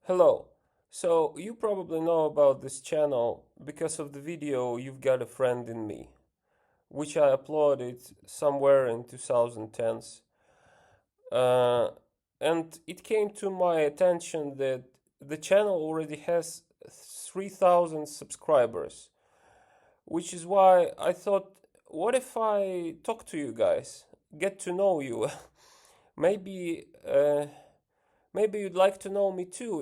Hello. So, you probably know about this channel because of the video You've Got a Friend in Me, which I uploaded somewhere in 2010s. Uh, and it came to my attention that the channel already has 3,000 subscribers, which is why I thought, what if I talk to you guys, get to know you? maybe, uh, maybe you'd like to know me too.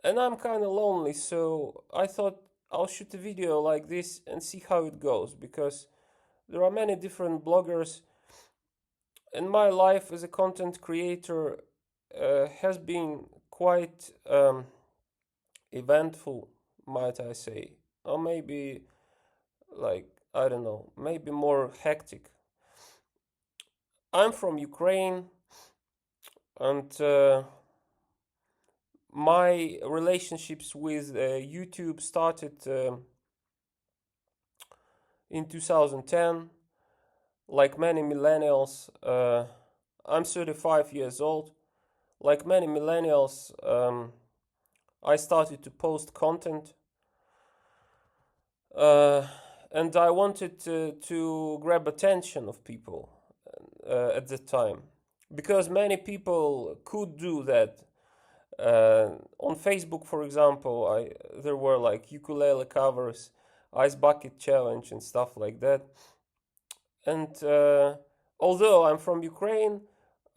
And I'm kind of lonely, so I thought I'll shoot a video like this and see how it goes because there are many different bloggers, and my life as a content creator has been quite eventful, might I say, or maybe like I don't know, maybe more hectic. I'm from Ukraine, and my relationships with YouTube started in 2010. Like many millennials, I'm 35 years old. Like many millennials, I started to post content, uh, and I wanted to grab attention of people at the time because many people could do that. On Facebook, for example, there were like ukulele covers, ice bucket challenge, and stuff like that. And although I'm from Ukraine,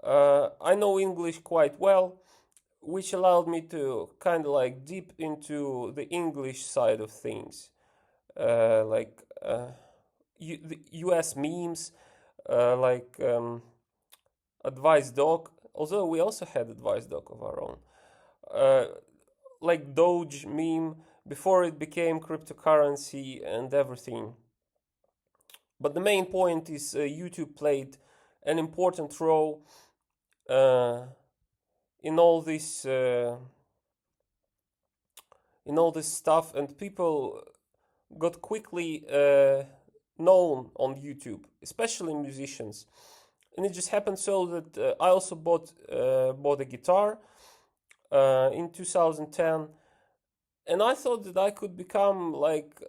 I know English quite well, which allowed me to kind of like deep into the English side of things, like the US memes, like Advice Doc, although we also had Advice Doc of our own, uh, like Doge meme before it became cryptocurrency and everything. But the main point is YouTube played an important role uh, in all this stuff, and people got quickly known on YouTube, especially musicians. And it just happened so that I also bought a guitar in 2010, and I thought that I could become like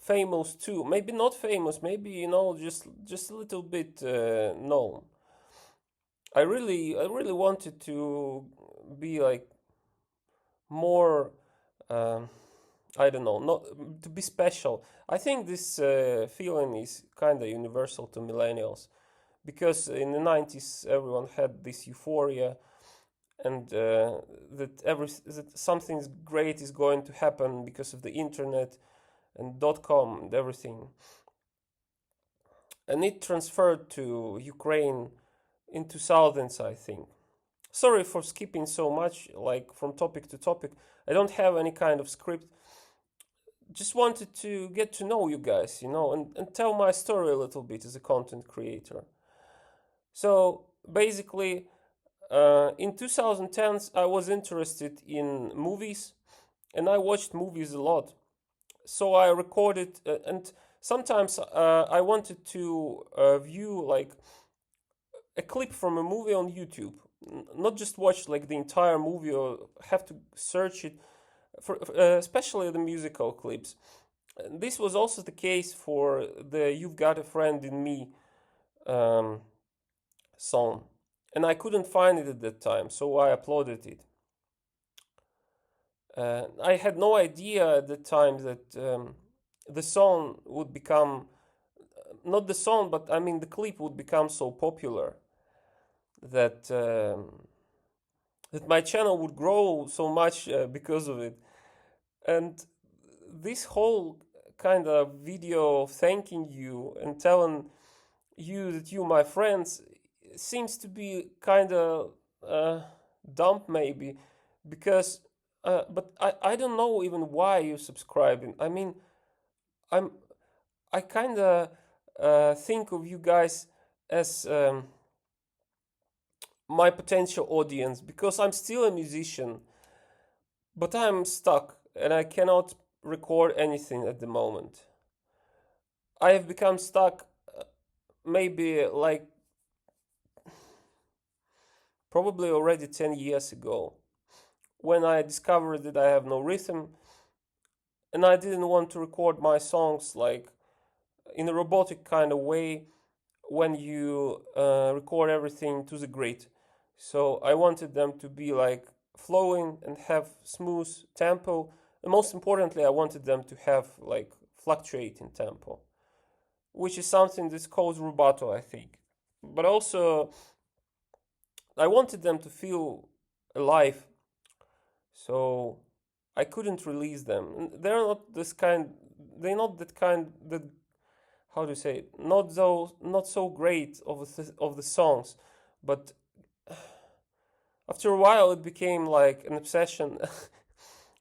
famous too. Maybe not famous, maybe just a little bit known. I really wanted to be like more. Um, I don't know, not to be special. I think this feeling is kind of universal to millennials because in the 90s everyone had this euphoria and that something great is going to happen because of the internet and .com and everything, and it transferred to Ukraine in 2000s, I think. Sorry for skipping so much, like from topic to topic. I don't have any kind of script. Just wanted to get to know you guys, and tell my story a little bit as a content creator. So basically, in 2010s, I was interested in movies, and I watched movies a lot. So I recorded, and sometimes I wanted to view like a clip from a movie on YouTube, not just watch like the entire movie or have to search it for, especially the musical clips. This was also the case for the "You've Got a Friend in Me" um, song, and I couldn't find it at that time, so I uploaded it. I had no idea at the time that the song would become, not the song, but I mean the clip would become so popular that that my channel would grow so much because of it. And this whole kind of video of thanking you and telling you that you my friends seems to be kind of dumb maybe because but I don't know even why you're subscribing. I mean, I'm I kind of think of you guys as my potential audience because I'm still a musician, but I'm stuck and I cannot record anything at the moment. I have become stuck maybe like probably already 10 years ago, when I discovered that I have no rhythm and I didn't want to record my songs like in a robotic kind of way when you record everything to the grid. So I wanted them to be like flowing and have smooth tempo. And most importantly, I wanted them to have like fluctuating tempo, which is something that's called rubato, I think. But also, I wanted them to feel alive, so I couldn't release them. They're not this kind. They're not that kind. That, how do you say it? Not those. Not so great of the songs, but after a while it became like an obsession.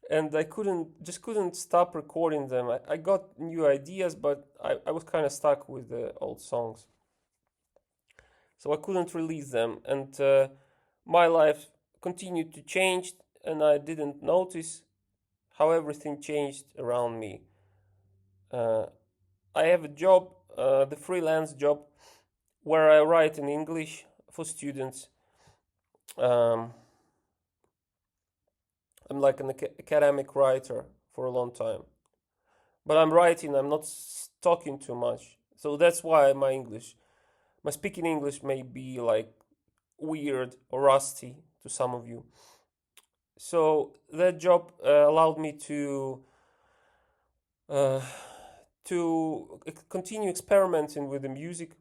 And I couldn't stop recording them. I got new ideas, but I was kind of stuck with the old songs, so I couldn't release them. And my life continued to change, and I didn't notice how everything changed around me. Uh, I have a job, the freelance job, where I write in English for students. Um, I'm like an academic writer for a long time, but I'm writing. I'm not talking too much, so that's why my speaking English may be like weird or rusty to some of you. So that job allowed me uh, to continue experimenting with the music,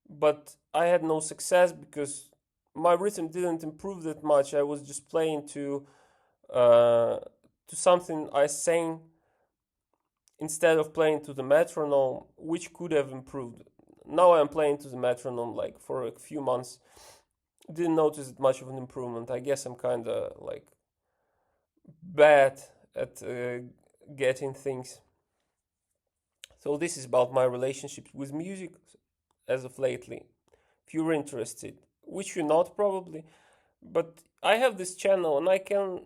but I had no success because my rhythm didn't improve that much. I was just playing to something I sang instead of playing to the metronome, which could have improved. Now I'm playing to the metronome like for a few months. Didn't notice much of an improvement. I guess I'm kind of like bad at getting things. So this is about my relationships with music as of lately. If you're interested, which you're not probably, but I have this channel and I can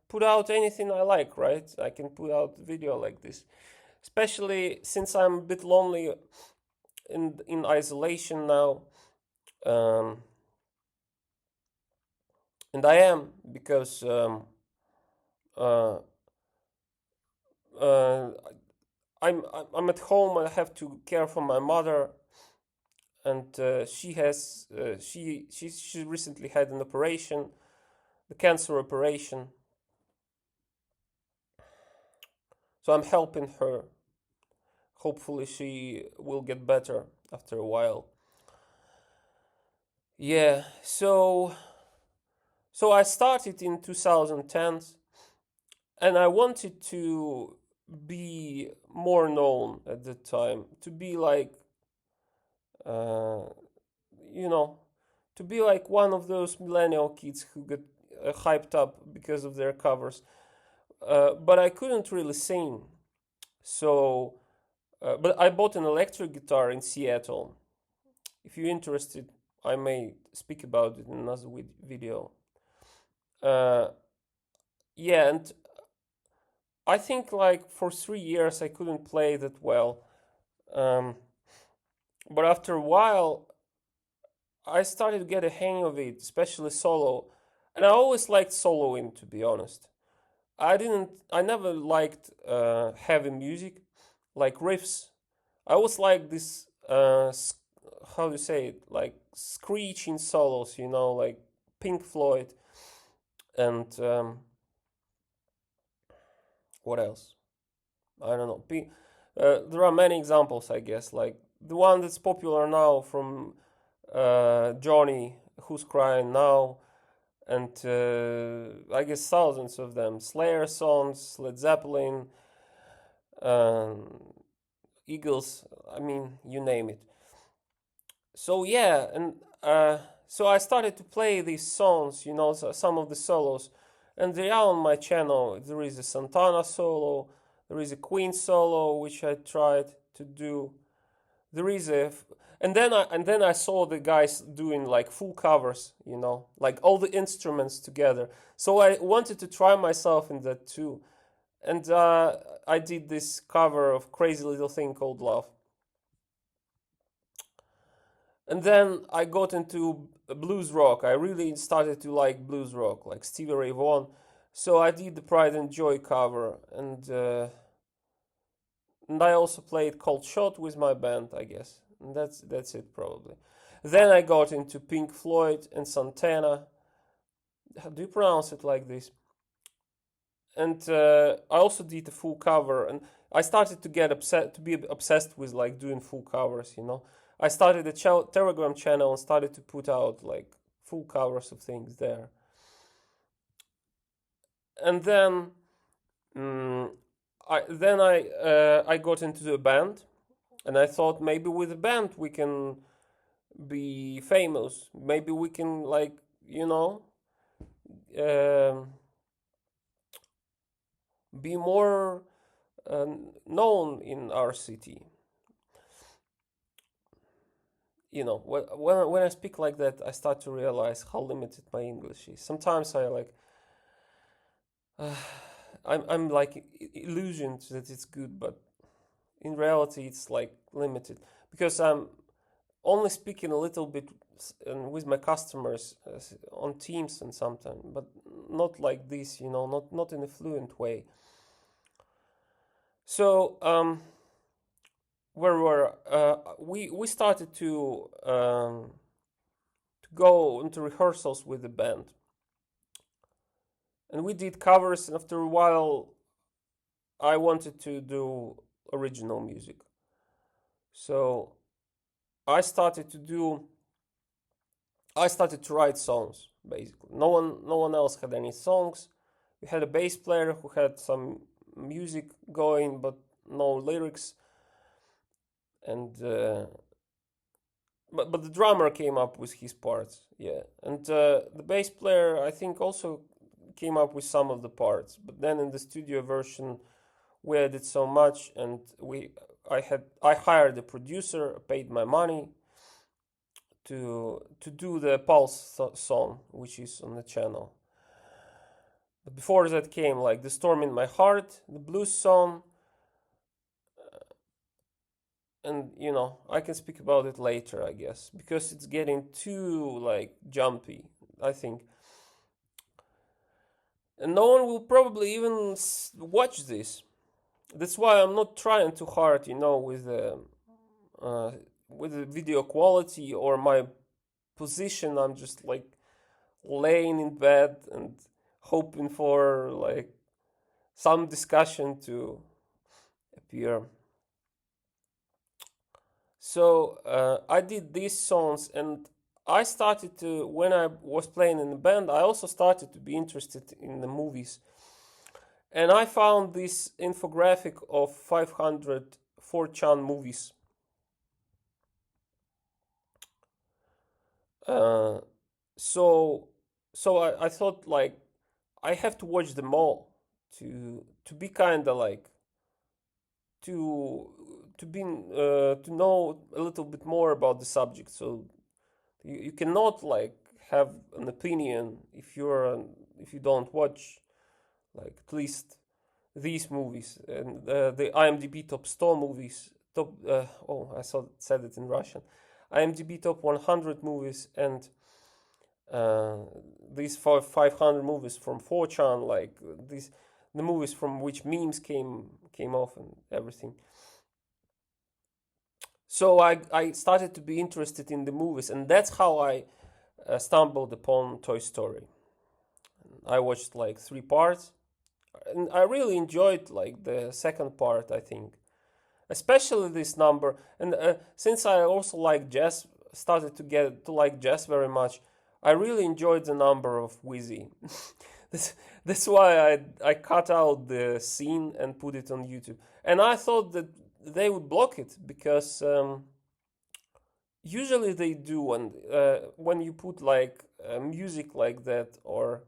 put out anything I like, right? I can put out video like this, especially since I'm a bit lonely in isolation now. Um, and I am because uh, uh, I'm at home. I have to care for my mother, and she recently had an operation, the cancer operation. So I'm helping her. Hopefully, she will get better after a while. Yeah. So I started in 2010, and I wanted to be more known at the time, to be like, uh, you know, to be like one of those millennial kids who get hyped up because of their covers. But I couldn't really sing, so but I bought an electric guitar in Seattle. If you're interested, I may speak about it in another video. Uh, yeah, and I think like for 3 years I couldn't play that well. Um, but after a while, I started to get a hang of it, especially solo. And I always liked soloing, to be honest. I never liked heavy music, like riffs. I always liked this, how do you say it, like screeching solos, like Pink Floyd and what else? I don't know. There are many examples, I guess. Like the one that's popular now from Johnny, Who's Crying Now, and I guess thousands of them. Slayer songs, Led Zeppelin, um, Eagles. I mean, you name it. So yeah, and so I started to play these songs, some of the solos, and they are on my channel. There is a Santana solo, there is a Queen solo which I tried to do. There is and then I saw the guys doing like full covers, like all the instruments together. So I wanted to try myself in that too, and I did this cover of Crazy Little Thing Called Love. And then I got into blues rock. I really started to like blues rock, like Stevie Ray Vaughan. So I did the Pride and Joy cover, and I also played Cold Shot with my band, I guess. And that's it probably. Then I got into Pink Floyd and Santana. How do you pronounce it like this? And I also did a full cover, and I started to get upset to be obsessed with like doing full covers. I started a Telegram channel and started to put out like full covers of things there. And then I got into a band, and I thought maybe with a band we can be famous. Maybe we can like um, be more known in our city. When I speak like that, I start to realize how limited my English is. Sometimes I like I'm like illusioned that it's good, but in reality it's like limited because I'm only speaking a little bit with my customers on Teams and sometimes, but not like this, not in a fluent way. So where were we started to go into rehearsals with the band, and we did covers. And after a while, I wanted to do original music, so I started to do. I started to write songs. Basically, no one else had any songs. We had a bass player who had some music going, but no lyrics. And but the drummer came up with his parts, yeah, and the bass player I think also came up with some of the parts. But then in the studio version, we added so much, and I hired a producer, paid my money to do the Pulse song, which is on the channel. But before that came like The Storm in My Heart, the blues song, and I can speak about it later, I guess, because it's getting too like jumpy, I think. And no one will probably even watch this. That's why I'm not trying too hard, uh, with the video quality or my position. I'm just like laying in bed and hoping for like some discussion to appear. So I did these songs, and I started to, when I was playing in the band, I also started to be interested in the movies. And I found this infographic of 500 4chan movies. Uh, so I thought like I have to watch them all to be kind of like to to know a little bit more about the subject. So you cannot like have an opinion if you don't watch like at least these movies and the IMDb top 100 movies. Said it in Russian. IMDb top 100 movies, and uh, these 500 movies from 4chan, like the movies from which memes came off and everything. So I started to be interested in the movies, and that's how I stumbled upon Toy Story. I watched like 3 parts, and I really enjoyed like the second part, I think, especially this number. And since I also like jazz, started to get to like jazz very much, I really enjoyed the number of Wheezy. That's why I cut out the scene and put it on YouTube. And I thought that they would block it because usually they do, and when you put like music like that or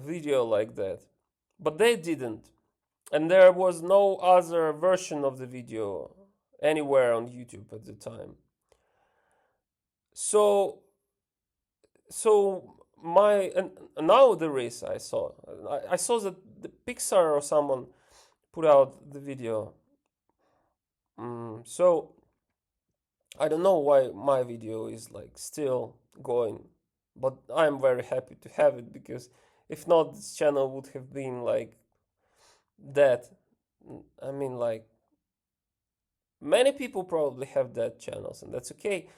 video like that, but they didn't, and there was no other version of the video anywhere on YouTube at the time. So my and now there is. I saw that the Pixar or someone put out the video. So I don't know why my video is like still going, but I'm very happy to have it, because if not, this channel would have been like dead. I mean, like, many people probably have dead channels, and that's okay.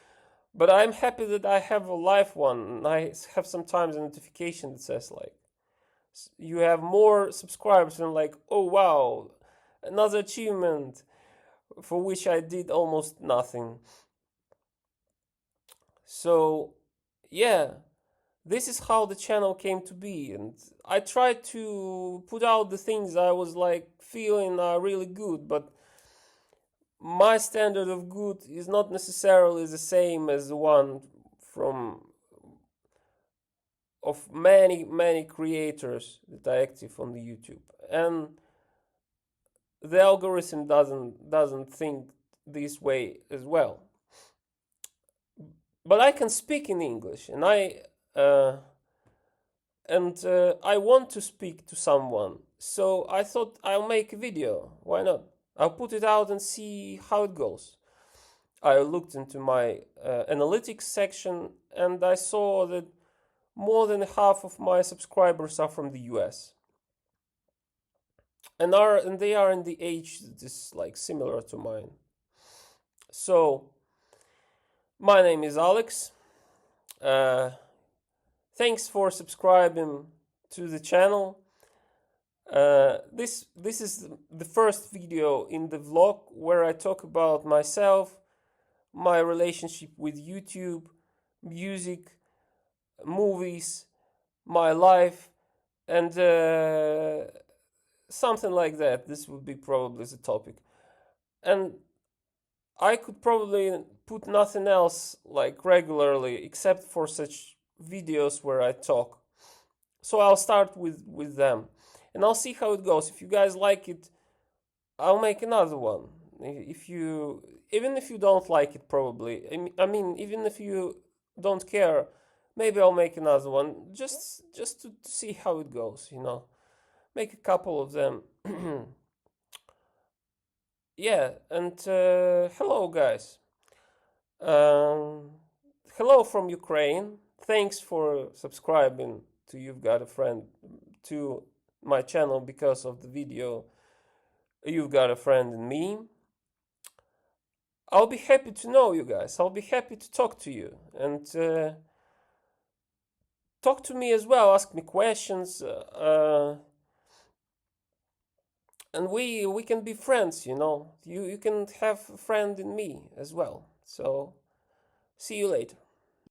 But I'm happy that I have a live one, and I have sometimes a notification that says like you have more subscribers, and like, oh wow, another achievement for which I did almost nothing. So yeah, this is how the channel came to be, and I tried to put out the things I was like feeling are really good, but my standard of good is not necessarily the same as the one from of many creators that are active on the YouTube, and the algorithm doesn't think this way as well. But I can speak in English, and I want to speak to someone, so I thought I'll make a video. Why not? I'll put it out and see how it goes. I looked into my analytics section, and I saw that more than half of my subscribers are from the US, and they are in the age that is like similar to mine. So my name is Alex. Uh, Thanks for subscribing to the channel. This is the first video in the vlog where I talk about myself, my relationship with YouTube, music, movies, my life, and something like that. This would be probably the topic. And I could probably put nothing else like regularly except for such videos where I talk. So I'll start with them, and I'll see how it goes. If you guys like it, I'll make another one. If you Even if you don't like it, probably, I mean, even if you don't care, maybe I'll make another one just to see how it goes. Make a couple of them. Yeah, and hello, guys. Um, Hello from Ukraine. Thanks for subscribing to You've Got a Friend to my channel because of the video You've Got a Friend in Me. I'll be happy to know you guys. I'll be happy to talk to you, and talk to me as well. Ask me questions, and we can be friends. You can have a friend in me as well. So see you later.